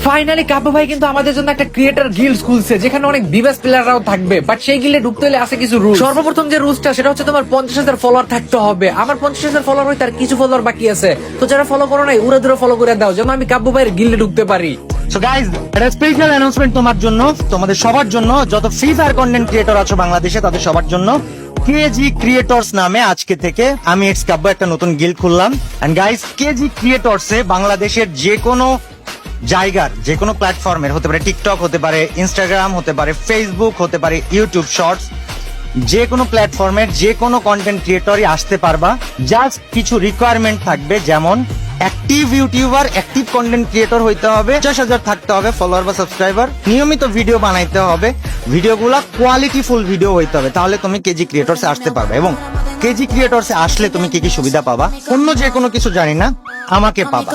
Finally কাব্য ভাই কিন্তু আমাদের জন্য একটা ক্রিয়েটর গিল্ড খুলছে, যেখানে অনেক বিবেস প্লেয়াররাও থাকবে। বাট সেই গিল্ডে ঢুকতে হলে আছে কিছু রুল। সর্বপ্রথম যে রুলসটা সেটা হচ্ছে তোমার 50,000 ফলোয়ার থাকতে হবে। আমার 50,000 ফলোয়ার হই, তার কিছু ফলোয়ার বাকি আছে। তো যারা ফলো করো নাই উড়ে দূরে ফলো করে দাও, যেন আমি কাব্য ভাইয়ের গিল্ডে ঢুকতে পারি। সো গাইজ, এটা স্পেশাল অ্যানাউন্সমেন্ট তোমার জন্য, তোমাদের সবার জন্য, যত ফ্রি ফায়ার কন্টেন্ট ক্রিয়েটর আছো বাংলাদেশে তাদের সবার জন্য। কেজি ক্রিয়েটরস নামে আজকে থেকে আমি এক্স কাব্য একটা নতুন গিল্ড খুললাম। এন্ড গাইজ, কেজি ক্রিয়েটরসে বাংলাদেশের যে কোনো জায়গার যে কোনো প্ল্যাটফর্মের, হতে পারে টিকটক, হতে পারে ইনস্টাগ্রাম, হতে পারে ফেসবুক, হতে পারে ইউটিউব শর্টস, যে কোনো প্ল্যাটফর্মের যে কোনো কন্টেন্ট ক্রিয়েটরই আসতে পারবা। জাস্ট কিছু রিকোয়ারমেন্ট থাকবে, যেমন active YouTuber, active content creator হইতে হবে, 50,000 থাকতে হবে ফলোয়ার বা সাবস্ক্রাইবার, নিয়মিত ভিডিও বানাইতে হবে, ভিডিওগুলো কোয়ালিটিফুল ভিডিও হইতে হবে, তাহলে তুমি কেজি ক্রিয়েটরসে আসতে পারবে। এবং কেজি ক্রিয়েটরসে আসলে তুমি কি কি সুবিধা পাবা, অন্য যে কোনো কিছু জানি না, আমাকে পাবা।